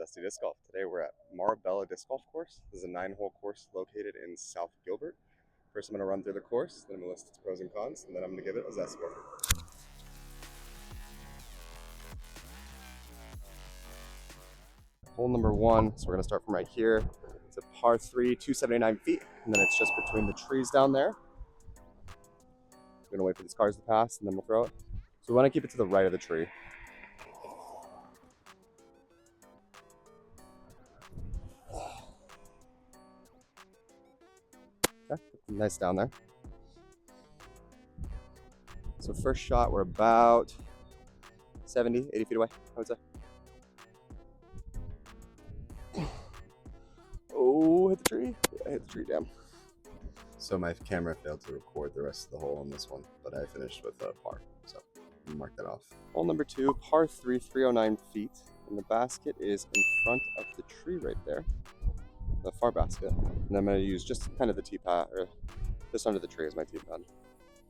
Zesty Disc Golf. Today we're at Marbella Disc Golf Course. This is a 9-hole course located in South Gilbert. First I'm going to run through the course, then I'm going to list its pros and cons, and then I'm going to give it a Zest score. Hole number 1, so we're going to start from right here. It's a par 3, 279 feet, and then it's just between the trees down there. We're going to wait for these cars to pass, and then we'll throw it. So we want to keep it to the right of the tree. Okay, nice down there. So first shot, we're about 70, 80 feet away, I would say. Oh, hit the tree. Yeah, hit the tree, damn. So my camera failed to record the rest of the hole on this one, but I finished with a par, so mark that off. Hole number 2, par 3, 309 feet, and the basket is in front of the tree right there, the far basket. And I'm going to use just kind of the tee pad, or just under the tree is my tee pad,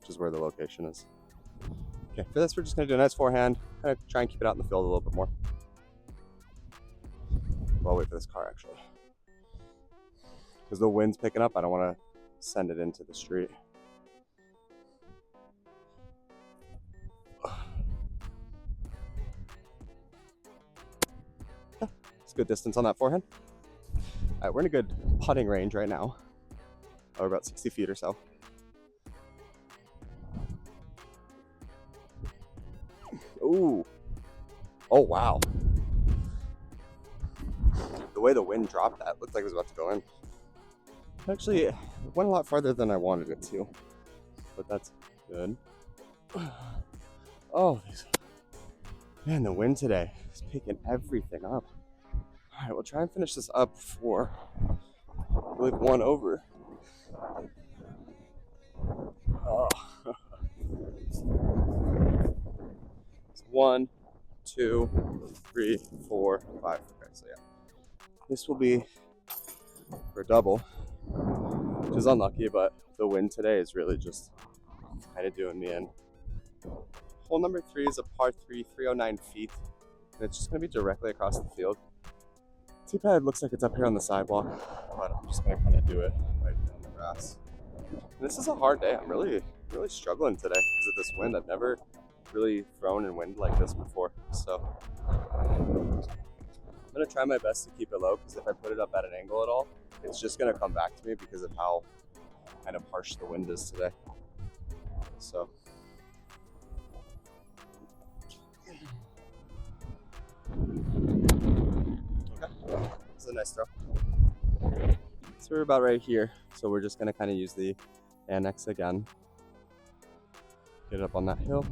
which is where the location is. Okay, for this we're just going to do a nice forehand, kind of try and keep it out in the field a little bit more. I'll wait for this car actually. Because the wind's picking up, I don't want to send it into the street. Okay, it's good distance on that forehand. All right, we're in a good putting range right now. We're about 60 feet or so. Ooh. Oh, wow. The way the wind dropped that looked like it was about to go in. Actually, it went a lot farther than I wanted it to, but that's good. Oh, man, the wind today is picking everything up. All right, we'll try and finish this up for, I believe, 1 over. Oh. It's 1, 2, 3, 4, 5. Okay, so yeah. This will be for a double, which is unlucky, but the wind today is really just kind of doing me in. Hole number 3 is a par 3, 309 feet, and it's just going to be directly across the field. Tee pad looks like it's up here on the sidewalk, but I'm just going to kind of do it right in the grass. And this is a hard day. I'm really struggling today because of this wind. I've never really thrown in wind like this before, so I'm going to try my best to keep it low, because if I put it up at an angle at all, it's just going to come back to me because of how kind of harsh the wind is today. So okay, this is a nice throw. So we're about right here, so we're just going to kind of use the annex again. Get it up on that hill.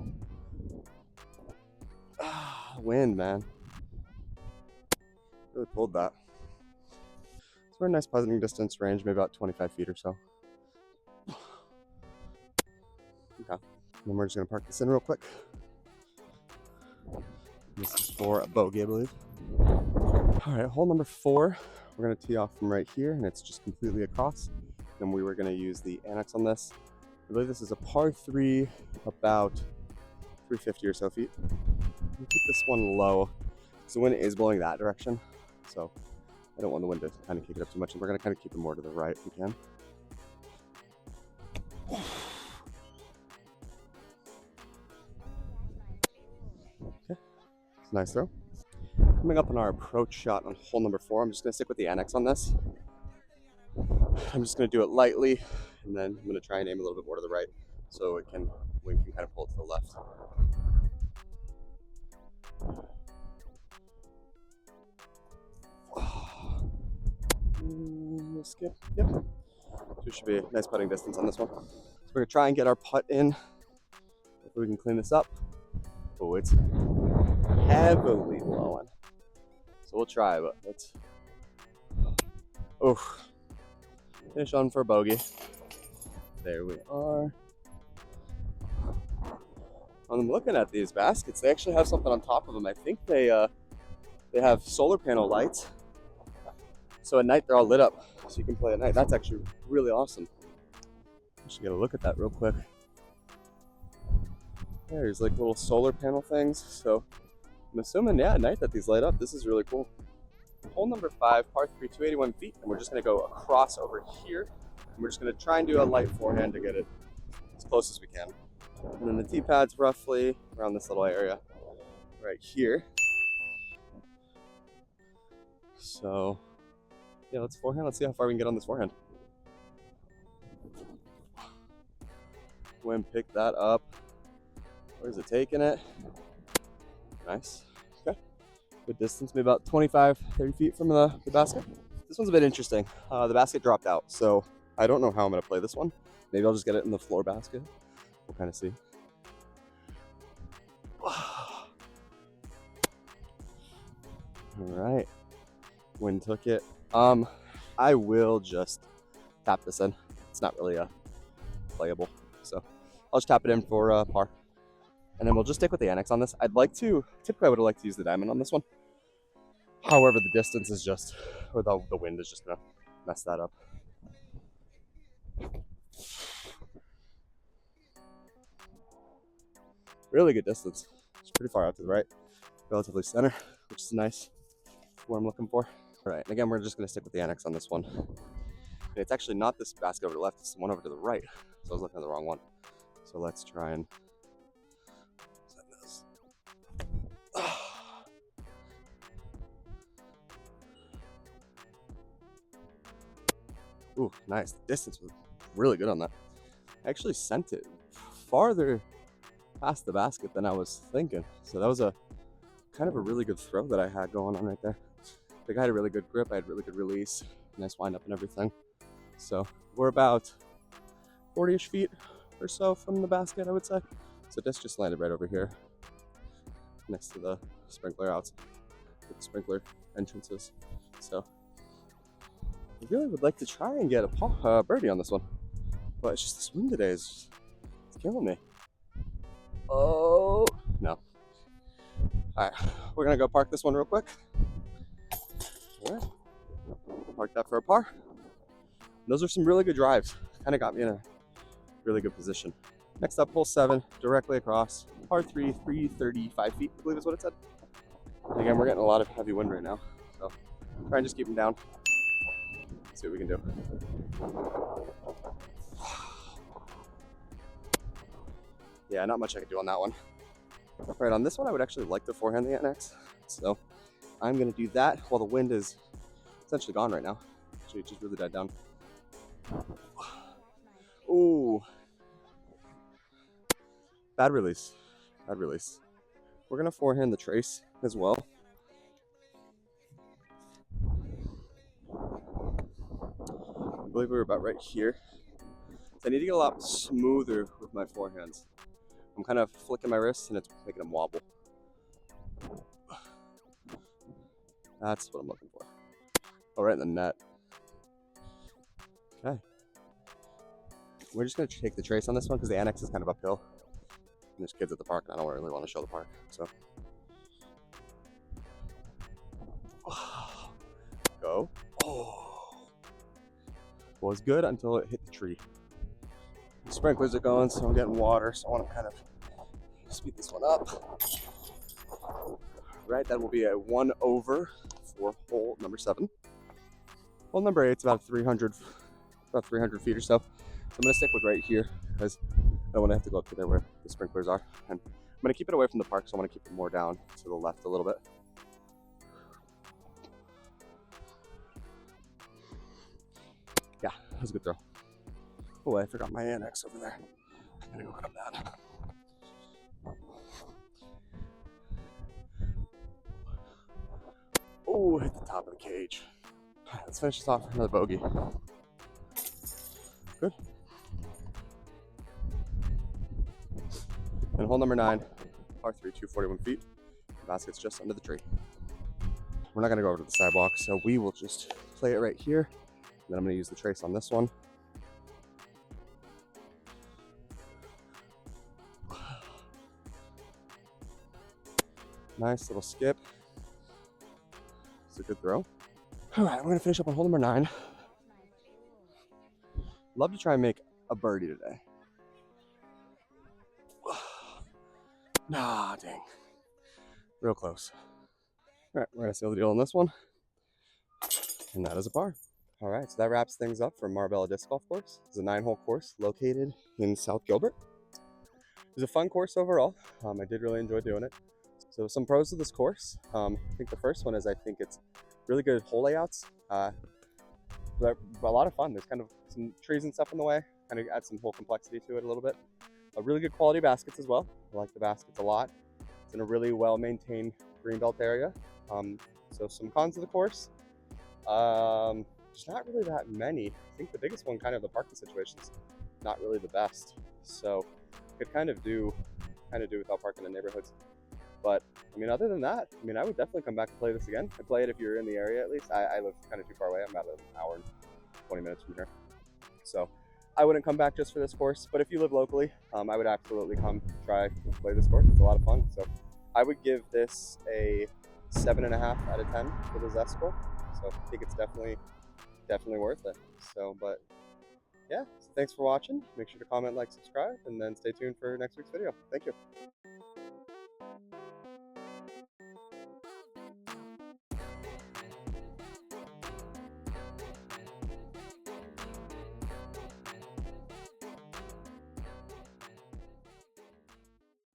Wind, man. Really pulled that. So we're a nice putting distance range, maybe about 25 feet or so. Okay. And then we're just going to park this in real quick. This is for a bogey, I believe. All right, hole number 4. We're going to tee off from right here, and it's just completely across. And we were going to use the annex on this. I believe this is a par 3, about 350 or so feet. We'll keep this one low, because the wind is blowing that direction. So I don't want the wind to kind of kick it up too much, and we're going to kind of keep it more to the right if we can. Okay, it's a nice throw. Coming up on our approach shot on hole number 4, I'm just going to stick with the annex on this. I'm just going to do it lightly, and then I'm going to try and aim a little bit more to the right, so wind can kind of pull to the left. Skip. Yep. So it should be a nice putting distance on this one. So we're gonna try and get our putt in. Hopefully we can clean this up. Oh, it's heavily blowing. So we'll try, but let's. Oh, finish on for a bogey. There we are. I'm looking at these baskets. They actually have something on top of them. I think they have solar panel lights. So at night they're all lit up, so you can play at night. That's actually really awesome. I should get a look at that real quick. There's like little solar panel things. So I'm assuming, yeah, at night that these light up. This is really cool. Hole number 5, par 3, 281 feet, and we're just going to go across over here. And we're just going to try and do a light forehand to get it as close as we can. And then the tee pad's roughly around this little area right here. So, yeah, let's forehand. Let's see how far we can get on this forehand. Wind picked that up. Where's it taking it? Nice. Okay. Good distance, maybe about 25, 30 feet from the basket. This one's a bit interesting. The basket dropped out, so I don't know how I'm going to play this one. Maybe I'll just get it in the floor basket. We'll kind of see. All right. Wind took it. I will just tap this in. It's not really playable, so I'll just tap it in for par. And then we'll just stick with the annex on this. Typically I would have liked to use the diamond on this one. However, the distance is just, or the wind is just gonna mess that up. Really good distance. It's pretty far out to the right, relatively center, which is nice. What I'm looking for. All right, and again, we're just gonna stick with the annex on this one. And it's actually not this basket over to the left, it's the one over to the right. So I was looking at the wrong one. So let's try and set this. Ooh, nice. The distance was really good on that. I actually sent it farther past the basket than I was thinking. So that was a kind of a really good throw that I had going on right there. I think I had a really good grip. I had really good release, nice wind up and everything. So we're about 40-ish feet or so from the basket, I would say. So this just landed right over here next to the sprinkler outs, with the sprinkler entrances. So I really would like to try and get a birdie on this one, but it's just this wind today is it's killing me. Oh, no. All right, we're gonna go park this one real quick. All right, park that for a par. Those are some really good drives. Kind of got me in a really good position. Next up, hole 7, directly across, par 3, 335 feet, I believe is what it said. And again, we're getting a lot of heavy wind right now, so try and just keep them down. See what we can do. Yeah, not much I can do on that one. All right, on this one, I would actually like to forehand the annex. So I'm gonna do that while the wind is essentially gone right now. Actually, it just really died down. Ooh. Bad release. Bad release. We're gonna forehand the trace as well. I believe we were about right here. So I need to get a lot smoother with my forehands. I'm kind of flicking my wrists and it's making them wobble. That's what I'm looking for. Oh, right in the net. Okay. We're just gonna take the trace on this one because the annex is kind of uphill. And there's kids at the park and I don't really want to show the park, so. Go. Oh. Was good until it hit the tree. The sprinklers are going, so I'm getting water, so I want to kind of speed this one up. Right, that will be a 1 over for hole number 7. Hole number 8 is about 300 feet or so. So I'm gonna stick with right here because I don't want to have to go up to there where the sprinklers are. And I'm gonna keep it away from the park, so I want to keep it more down to the left a little bit. Yeah, that was a good throw. Oh, I forgot my annex over there. I'm gonna go grab that. Oh, hit the top of the cage. Let's finish this off with another bogey. Good. And hole number 9, par 3, 241 feet. The basket's just under the tree. We're not gonna go over to the sidewalk, so we will just play it right here. And then I'm gonna use the trace on this one. Nice little skip. It's a good throw. All right, we're gonna finish up on hole number 9. Love to try and make a birdie today. Nah, dang. Real close. All right, we're gonna seal the deal on this one. And that is a par. All right, so that wraps things up for Marbella Disc Golf Course. It's a 9-hole course located in South Gilbert. It was a fun course overall. I did really enjoy doing it. So some pros of this course. I think the first one is I think it's really good hole layouts. But a lot of fun. There's kind of some trees and stuff in the way, kind of add some hole complexity to it a little bit. A really good quality baskets as well. I like the baskets a lot. It's in a really well-maintained greenbelt area. So some cons of the course. There's not really that many. I think the biggest one, kind of the parking situation's not really the best. So could kind of do without parking in neighborhoods. But I mean, other than that, I mean, I would definitely come back and play this again. I'd play it if you're in the area at least. I live kind of too far away. I'm about an hour and 20 minutes from here. So I wouldn't come back just for this course. But if you live locally, I would absolutely come try to play this course. It's a lot of fun. So I would give this a 7.5 out of 10 for the Zest score. So I think it's definitely worth it. So, but yeah, so thanks for watching. Make sure to comment, like, subscribe, and then stay tuned for next week's video. Thank you.